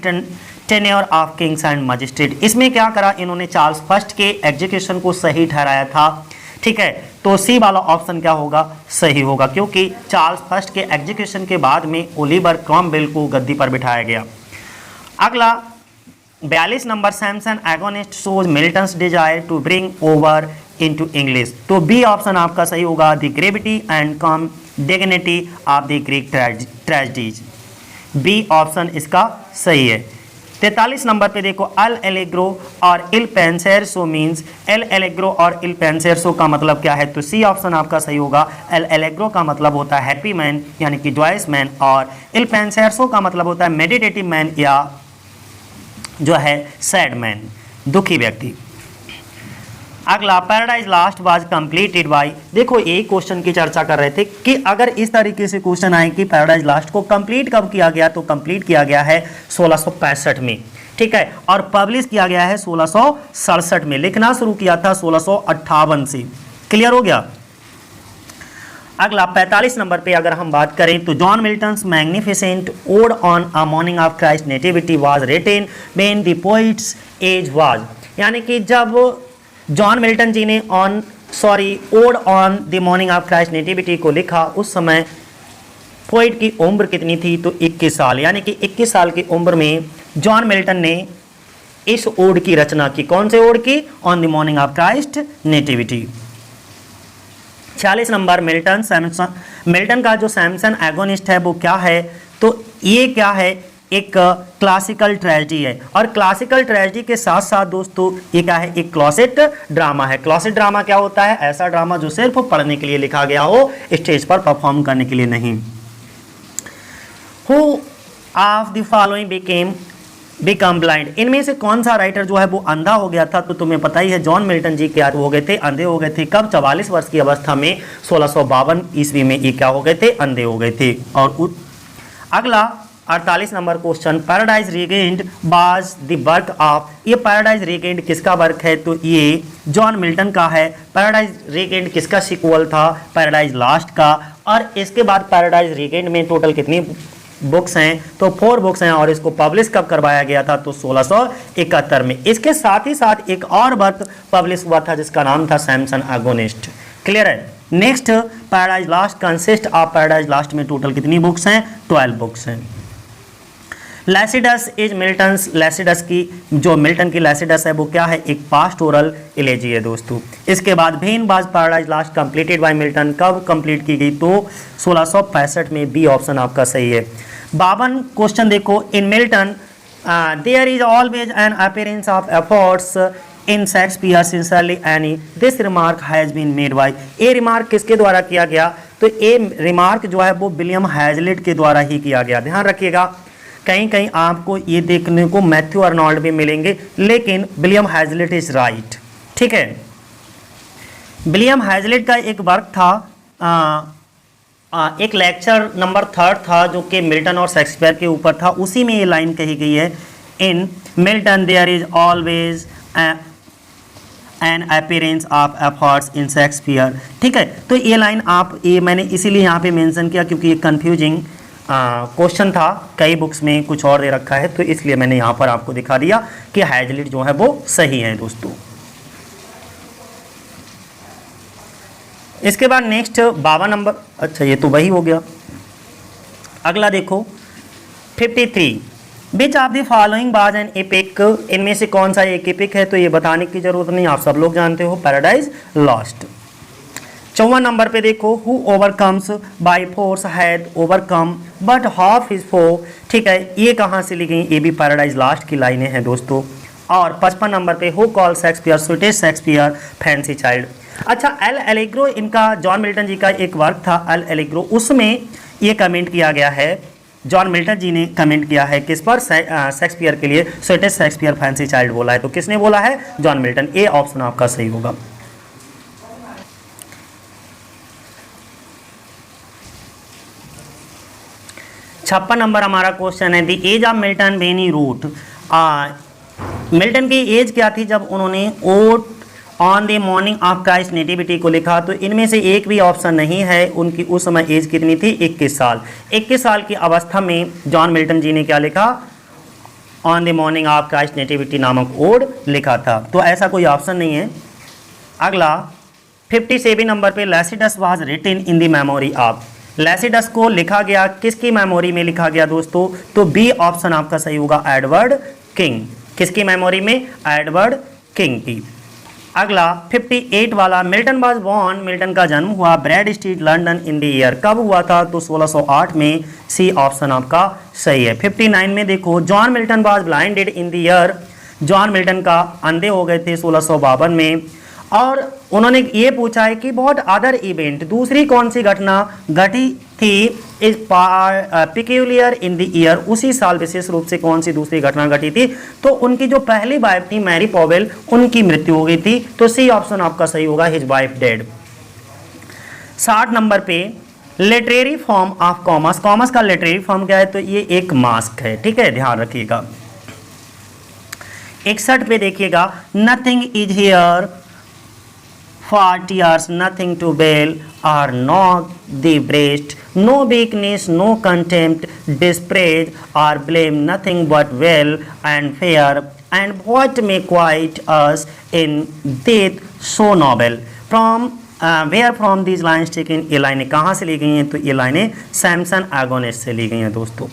tenure of kings and magistrate. इसमें क्या करा इन्होंने? चार्ल्स फर्स्ट के एग्जीक्यूशन को सही ठहराया था। ठीक है, तो सी वाला ऑप्शन क्या होगा? सही होगा, क्योंकि चार्ल्स फर्स्ट के एग्जीक्यूशन के बाद में ओलिवर क्रॉमवेल को गद्दी पर बिठाया गया। अगला 42 number, Samson Agonistes shows Milton's desire to bring over into English. तो बी ऑप्शन आपका सही होगा, the gravity and calm dignity of the Greek tragedies. B option इसका सही है। 43 नंबर पे देखो, अल एलेग्रो और इल पेंसेरसो मीन्स, एल एलेग्रो और इल पेंसेरसो का मतलब क्या है? तो सी ऑप्शन आपका सही होगा। एल एलेग्रो का मतलब होता है हैप्पी मैन यानी कि जॉयस मैन, और इल पेंसेरसो का मतलब होता है मेडिटेटिव मैन या जो है सैड मैन, दुखी व्यक्ति। अगला, paradise last was completed by, देखो एक क्वेश्चन की चर्चा कर रहे थे कि अगर इस तरीके से क्वेश्चन आए कि पैराडाइज लास्ट को कंप्लीट कब किया गया, तो कंप्लीट किया गया है 1665 में। ठीक है, और पब्लिश किया गया है 1667 में। लिखना शुरू किया था 1658 से। क्लियर हो गया? अगला 45 नंबर पे अगर हम बात करें तो John Milton's magnificent ode on a morning of Christ nativity was written when the poet's age was, यानी कि जब जॉन मिल्टन जी ने ode on the morning of Christ nativity को लिखा, उस समय पोइट की उम्र कितनी थी? तो 21 साल, यानी कि 21 साल की उम्र में जॉन मिल्टन ने इस ओड की रचना की। कौन से ओड की? On the morning of Christ nativity. 46 number, Milton का जो सैमसन एगोनिस्ट है वो क्या है? तो ये क्या है? एक क्लासिकल ट्रेजेडी है, और क्लासिकल ट्रेजेडी के साथ साथ दोस्तों ये क्या है? एक क्लॉसेट ड्रामा है। क्लॉसेट ड्रामा क्या होता है? ऐसा ड्रामा जो सिर्फ पढ़ने के लिए लिखा गया हो, स्टेज पर परफॉर्म करने के लिए नहीं। Who of the following become blind, इनमें से कौन सा राइटर जो है वो अंधा हो गया था? तो तुम्हें पता ही है जॉन मिल्टन जी क्या हो गए थे? अंधे हो गए थे। कब? 44 वर्ष की अवस्था में 1652 ईस्वी में ये क्या हो गए थे? अंधे हो गए थे। और अगला 48 number question, paradise regained was the work of, ये पैराडाइज रीगेंड किसका वर्क है? तो ये जॉन मिल्टन का है। पैराडाइज रीगेंड किसका सीक्वल था? पैराडाइज लास्ट का। और इसके बाद पैराडाइज रीगेंड में टोटल कितनी बुक्स हैं? तो 4 बुक्स हैं, और इसको पब्लिश कब करवाया गया था? तो 1671 में। इसके साथ ही साथ एक और वर्क पब्लिश हुआ था जिसका नाम था सैमसन एगोनिस्ट। क्लियर है? Next, paradise last consist of, paradise last में टोटल कितनी बुक्स हैं? 12 बुक्स हैं। लैसिडस इज मिल्टन्स, लैसिडस की जो मिल्टन की लैसिडस है वो क्या है? एक पास्टोरल इलेजी है दोस्तों। इसके बाद भेन बाज paradise last completed by Milton, कब कंप्लीट की गई? तो 1665 में। बी ऑप्शन आपका सही है। 52 क्वेश्चन देखो, in Milton there is always an appearance of efforts in Shakespeare sincerely any, this remark has been made by, ये रिमार्क किसके द्वारा किया गया? तो ये रिमार्क जो है वो विलियम हैजलिट के द्वारा ही किया गया। ध्यान रखिएगा, कहीं कहीं आपको ये देखने को मैथ्यू अर्नोल्ड भी मिलेंगे, लेकिन विलियम हैजलिट इज राइट। ठीक है, विलियम हैजलिट का एक वर्क था, एक लेक्चर नंबर 3 था जो कि मिल्टन और शेक्सपियर के ऊपर था। उसी में ये लाइन कही गई है, in Milton there is always an appearance of efforts in Shakespeare. ठीक है, तो ये लाइन ये मैंने इसीलिए यहाँ पे मेंशन किया क्योंकि ये कंफ्यूजिंग क्वेश्चन था, कई बुक्स में कुछ और दे रखा है, तो इसलिए मैंने यहाँ पर आपको दिखा दिया कि हैजलिट जो है वो सही है दोस्तों। इसके बाद नेक्स्ट 52 नंबर, अच्छा ये तो वही हो गया। अगला देखो 53, विच of the following was an epic, इनमें से कौन सा एक एपिक है? तो ये बताने की जरूरत नहीं, आप सब लोग जानते हो, पैराडाइज लॉस्ट। 54 नंबर पे देखो, who overcomes by force had overcome but half his foe. ठीक है, ये कहाँ से ली गई? ये भी पैराडाइज लास्ट की लाइनें हैं दोस्तों। और 55 नंबर पे, who call Shakespeare sweetest Shakespeare fancy child. अच्छा, एल एलेग्रो इनका जॉन मिल्टन जी का एक वर्क था एल एलेग्रो, उसमें ये कमेंट किया गया है, जॉन मिल्टन जी ने कमेंट किया है किस पर, शेक्सपियर के लिए, so it is Shakespeare fancy child बोला है, तो किसने बोला है, जॉन मिल्टन। ए ऑप्शन आपका सही होगा। छप्पन नंबर हमारा क्वेश्चन है, the age of Milton when he wrote, Milton की एज क्या थी जब उन्होंने ode on the morning of Christ nativity को लिखा, तो इनमें से एक भी ऑप्शन नहीं है। उनकी उस समय एज कितनी थी, 21 साल। 21 साल की अवस्था में जॉन मिल्टन जी ने क्या लिखा, on the morning of Christ nativity नामक ओड लिखा था, तो ऐसा कोई ऑप्शन नहीं है। अगला 57 नंबर पे, Lycidas was written in the memory of, Lycidas को लिखा गया किसकी मेमोरी में लिखा गया दोस्तों, तो बी ऑप्शन आपका सही होगा, एडवर्ड किंग। किसकी मेमोरी में, एडवर्ड किंग की। अगला 58 वाला, मिल्टन वाज बॉर्न, मिल्टन का जन्म हुआ Bread Street London in the year, कब हुआ था, तो 1608 में, सी ऑप्शन आपका सही है। 59 में देखो, John Milton was blinded in the year, John Milton का अंधे हो गए थे 1652 में। और उन्होंने ये पूछा है कि व्हाट अदर इवेंट, दूसरी कौन सी घटना घटी थी इस पिक्यूलियर इन द ईयर, उसी साल विशेष रूप से कौन सी दूसरी घटना घटी थी, तो उनकी जो पहली वाइफ थी मैरी पॉवेल, उनकी मृत्यु हो गई थी, तो सी ऑप्शन आपका सही होगा, हिज वाइफ डेड। 60 नंबर पे, literary form of commerce, commerce का लिटरेरी फॉर्म क्या है, तो ये एक मास्क है, ठीक है, ध्यान रखिएगा। 61 पे देखिएगा, nothing is here for tears, nothing to bear, or not the breast, no weakness, no contempt, dispraise, or blame, nothing but well and fair, and what may quiet us in death so noble. From where from these lines taken, ये लाइनें कहाँ से ली गई हैं, तो ये लाइनें सैमसन एगोनिस्ट से ली गई हैं दोस्तों।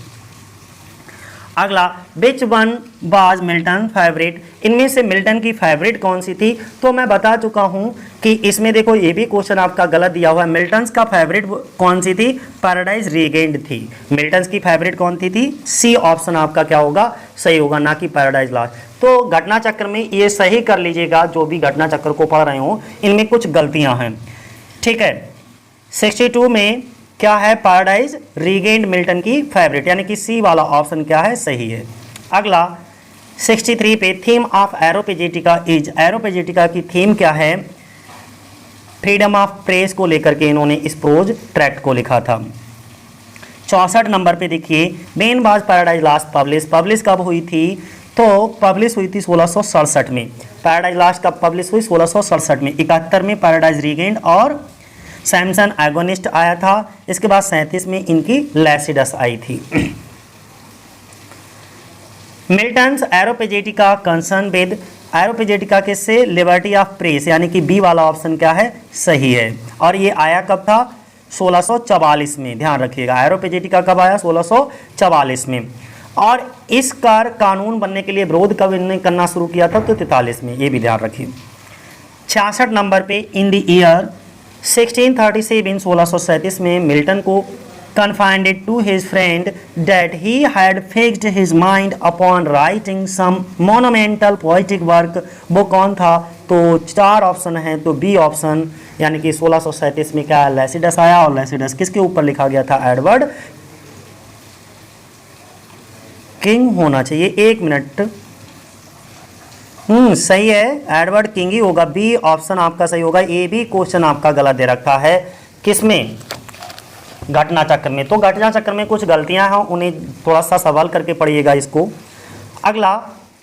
अगला, which one was Milton favourite, इनमें से मिल्टन की फेवरेट कौन सी थी, तो मैं बता चुका हूं कि इसमें देखो ये भी क्वेश्चन आपका गलत दिया हुआ है। मिल्टन्स का फेवरेट कौन सी थी, पैराडाइज रीगेंड थी। मिल्टन्स की फेवरेट कौन सी थी, सी ऑप्शन आपका क्या होगा, सही होगा, ना कि पैराडाइज लॉस्ट। तो घटना चक्र में ये सही कर लीजिएगा, जो भी घटना चक्र को पढ़ रहे हो इनमें कुछ गलतियां हैं, ठीक है। 62 में क्या है, पैराडाइज रीगेंड मिल्टन की फेवरेट, यानी कि सी वाला ऑप्शन क्या है, सही है। अगला 63 पे, थीम ऑफ एरोपेजेटिका इज, एरोपेजेटिका की थीम क्या है, फ्रीडम ऑफ प्रेस को लेकर के इन्होंने इस प्रोज ट्रैक्ट को लिखा था। 64 नंबर पे देखिए, when was paradise lost publish, publish कब हुई थी, तो पब्लिश हुई थी 1667 में। पैराडाइज लॉस्ट कब पब्लिश हुई, 1667 में। 71 में पैराडाइज रीगेंड और सैमसन एगोनिस्ट आया था। इसके बाद 37 में इनकी लैसिडस आई थी। मिल्टन्स एरोपेजेटिका कंसर्न विद, एरोपेजेटिका के से लिबर्टी ऑफ प्रेस, यानी कि बी वाला ऑप्शन क्या है, सही है। और ये आया कब था, 1644 में, ध्यान रखिएगा। एरोपेजेटिका कब आया, 1644 में। और इसका कानून बनने के लिए विरोध कब इन्होंने करना शुरू किया था, तो 43 में, ये भी ध्यान रखिए। 66 नंबर पे, इन द ईयर 1637, 1637 में मिल्टन को confided to his friend that he had fixed his mind upon writing some monumental poetic work, वो कौन था, तो 4 ऑप्शन है, तो बी ऑप्शन, यानी कि 1637 में क्या लैसिडस आया, और लैसिडस किसके ऊपर लिखा गया था, एडवर्ड किंग होना चाहिए। 1 मिनट, सही है, एडवर्ड किंग ही होगा, बी ऑप्शन आपका सही होगा। ए भी क्वेश्चन आपका गलत दे रखा है, किसमें, घटना चक्र में। तो घटना चक्र में कुछ गलतियां हैं, उन्हें थोड़ा सा सवाल करके पढ़िएगा इसको। अगला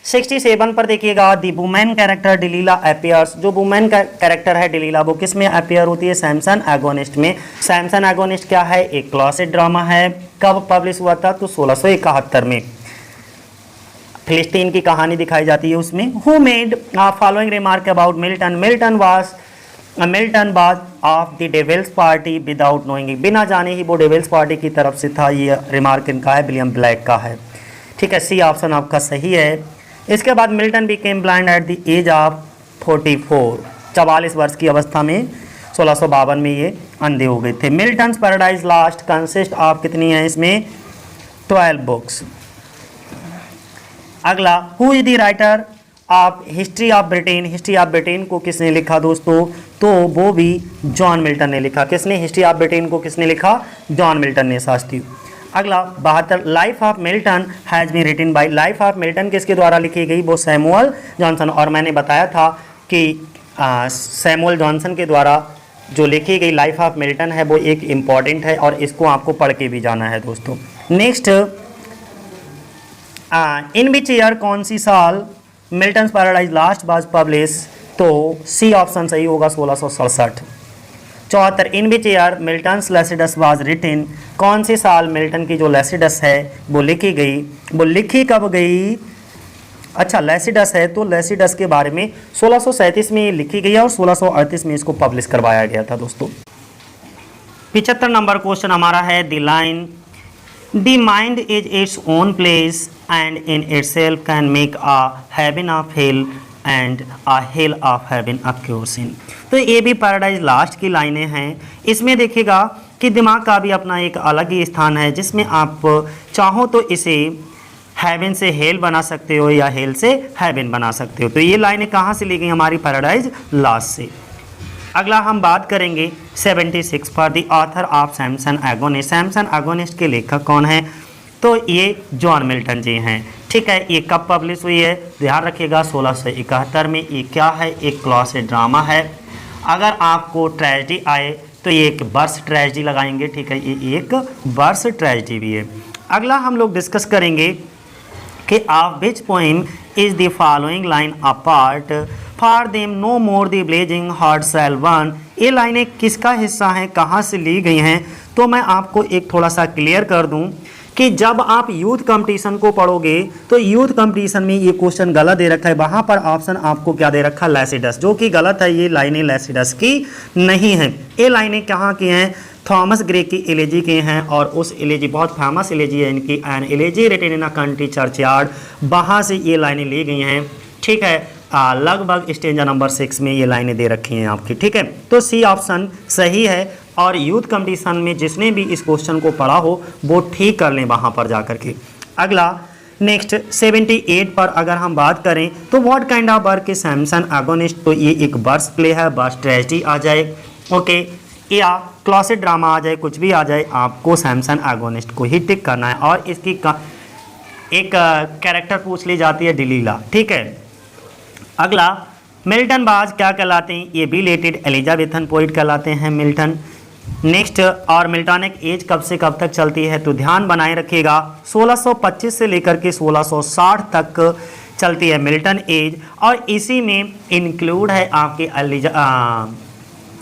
67 पर देखिएगा, द वुमेन कैरेक्टर डिलीला अपीयर्स, जो वुमेन का कैरेक्टर है डिलीला, वो किस में अपीयर होती है, सैमसन एगोनिस्ट में। सैमसन एगोनिस्ट क्या है, एक क्लासिक ड्रामा है, कब पब्लिश हुआ था, तो 1671 में। फिलिस्तीन की कहानी दिखाई जाती है उसमें। Who made following remark about Milton, Milton was of the devil's party without knowing, बिना जाने ही वो डेविल्स पार्टी की तरफ से था। ये रिमार्क इनका है, विलियम ब्लैक का है, ठीक है, सी ऑप्शन आपका सही है। इसके बाद Milton became blind at the age of 44, 44 वर्ष की अवस्था में 1652 में ये अंधे हो गए थे। Milton's paradise lost consist of कितनी है इसमें, 12 बुक्स। अगला, हु इज द राइटर आप हिस्ट्री ऑफ ब्रिटेन को किसने लिखा दोस्तों? तो वो भी जॉन मिल्टन ने लिखा। किसने? हिस्ट्री ऑफ ब्रिटेन को किसने लिखा? जॉन मिल्टन ने साथियों। अगला 72 life of Milton has been written by. Life of Milton किसके द्वारा लिखी गई? वो सैमुअल जॉनसन। और मैंने बताया था कि सैमुअल जॉनसन के द्वारा जो लिखी गई लाइफ ऑफ मिल्टन है वो एक इम्पॉर्टेंट है और इसको आपको पढ़ के भी जाना है दोस्तों। नेक्स्ट, इन विच ईयर, कौन सी साल Milton Paradise last was publish? तो सी ऑप्शन सही होगा, 1667। 74 in which year Milton's Lycidas was written. कौन सी साल मिल्टन की जो लैसिडस है वो लिखी गई? वो लिखी कब गई? अच्छा, लैसिडस है तो लैसिडस के बारे में 1637 में लिखी गई है और 1638 में इसको पब्लिश करवाया गया था दोस्तों। 75 नंबर क्वेश्चन हमारा है the line the mind is its own place and in itself can make a heaven of hell and a hell of heaven a क्यूसिन। तो ये भी पैराडाइज लास्ट की लाइनें हैं। इसमें देखिएगा कि दिमाग का भी अपना एक अलग ही स्थान है जिसमें आप चाहो तो इसे हेवन से हेल बना सकते हो या हेल से हेवन बना सकते हो। तो ये लाइनें कहाँ से ली गई? हमारी पैराडाइज लास्ट से। अगला हम बात करेंगे 76 for the author of Samson agonist. Samson agonist के लेखक कौन हैं? तो ये जॉन मिल्टन जी हैं। ठीक है, ये कब पब्लिश हुई है? ध्यान रखिएगा 1671 में। ये क्या है? एक क्लॉसेड ड्रामा है। अगर आपको ट्रेजेडी आए तो ये एक वर्स ट्रेजेडी लगाएंगे। ठीक है, ये एक वर्स ट्रेजेडी भी है। अगला हम लोग डिस्कस करेंगे कि of which poem is the following line apart for them no more the blazing hearth shall वन। ये लाइनें किसका हिस्सा हैं, कहाँ से ली गई हैं? तो मैं आपको एक थोड़ा सा क्लियर कर दूं कि जब आप यूथ कंपटीशन को पढ़ोगे तो यूथ कंपटीशन में ये क्वेश्चन गलत दे रखा है। वहाँ पर ऑप्शन आपको क्या दे रखा है? लैसिडस, जो कि गलत है। ये लाइनें लैसिडस की नहीं हैं। ये लाइनें कहाँ की हैं? थॉमस ग्रे की एलेजी के हैं और उस एलेजी बहुत फेमस एलेजी है इनकी, an elegy written in a country churchyard. वहाँ से ये लाइनें ली गई हैं। ठीक है, लगभग स्टेंजा नंबर 6 में ये लाइनें दे रखी हैं आपकी। ठीक है, तो सी ऑप्शन सही है और यूथ कंपटीशन में जिसने भी इस क्वेश्चन को पढ़ा हो वो ठीक कर लें वहाँ पर जा कर के। अगला नेक्स्ट 78 पर अगर हम बात करें तो what kind of work is Samson agonist? तो ये एक वर्स प्ले है, वर्स ट्रेजेडी आ जाए, ओके, या क्लॉसेड ड्रामा आ जाए, कुछ भी आ जाए, आपको सैमसन एगोनिस्ट को ही टिक करना है। और इसकी एक कैरेक्टर पूछ ली जाती है, डिलीला। ठीक है, अगला मिल्टन बाज क्या कहलाते हैं? ये भी रिलेटेड एलिजाबेथन पोइट कहलाते हैं मिल्टन। नेक्स्ट, और मिल्टॉनिक एज कब से कब तक चलती है? तो ध्यान बनाए रखिएगा 1625 से लेकर के 1660 तक चलती है मिल्टन एज। और इसी में इंक्लूड है आपके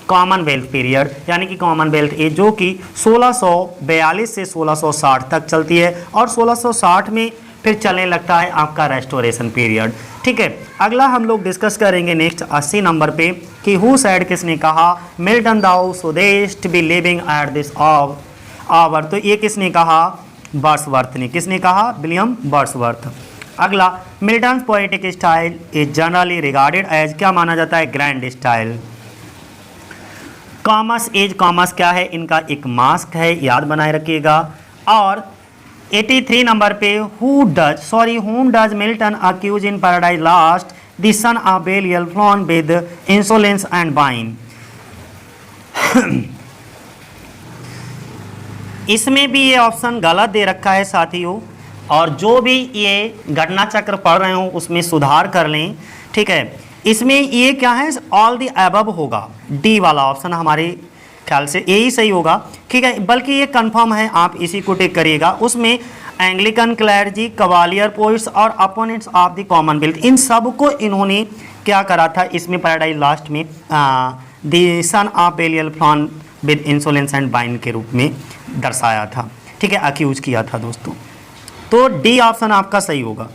कॉमनवेल्थ पीरियड, यानी कि कॉमनवेल्थ एज, जो कि 1642 से 1660 तक चलती है और 1660 में फिर चलने लगता है आपका रेस्टोरेशन पीरियड। ठीक है, अगला हम लोग डिस्कस करेंगे नेक्स्ट 80 नंबर पे कि हु सैड, किसने कहा? Milton thou shouldst be living at this hour. तो ये किसने कहा? वर्ड्सवर्थ ने। किसने कहा? William Wordsworth. अगला Milton poetic style is generally regarded as, क्या माना जाता है? Grand style. Commerce as, commerce क्या है? इनका एक मास्क है, याद बनाए रखिएगा। और 83 नंबर पे whom does Milton accuse in Paradise Lost the son of Belial flown with insolence and wine? इसमें भी ये ऑप्शन गलत दे रखा है साथियों, और जो भी ये घटना चक्र पढ़ रहे हो उसमें सुधार कर लें। ठीक है, इसमें ये क्या है? ऑल द अबव होगा, डी वाला ऑप्शन हमारे ख्याल से यही सही होगा। ठीक है, बल्कि ये कंफर्म है, आप इसी को टिक करिएगा। उसमें एंग्लिकन क्लर्जी, कवालियर पोइट्स और अपोनेंट्स ऑफ द कॉमनवेल्थ, इन सब को इन्होंने क्या करा था? इसमें पैराडाइज लास्ट में the son of Belial flown with insolence and wine के रूप में दर्शाया था। ठीक है, अक्यूज किया था दोस्तों। तो डी ऑप्शन आपका सही होगा।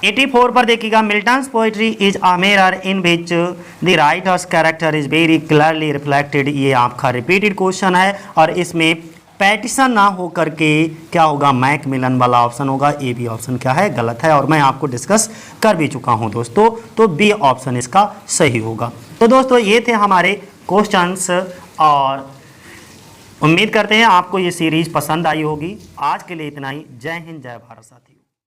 84 पर देखिएगा, Milton's poetry is a mirror in which the writers character is very clearly reflected. ये आपका रिपीटेड क्वेश्चन है और इसमें पैटिसन ना हो करके क्या होगा? मैकमिलन वाला ऑप्शन होगा। ए बी ऑप्शन क्या है? गलत है और मैं आपको डिस्कस कर भी चुका हूँ दोस्तों। तो बी ऑप्शन इसका सही होगा। तो दोस्तों ये थे हमारे क्वेश्चंस और उम्मीद करते हैं आपको ये सीरीज पसंद आई होगी। आज के लिए इतना ही। जय हिंद, जय भारत साथी।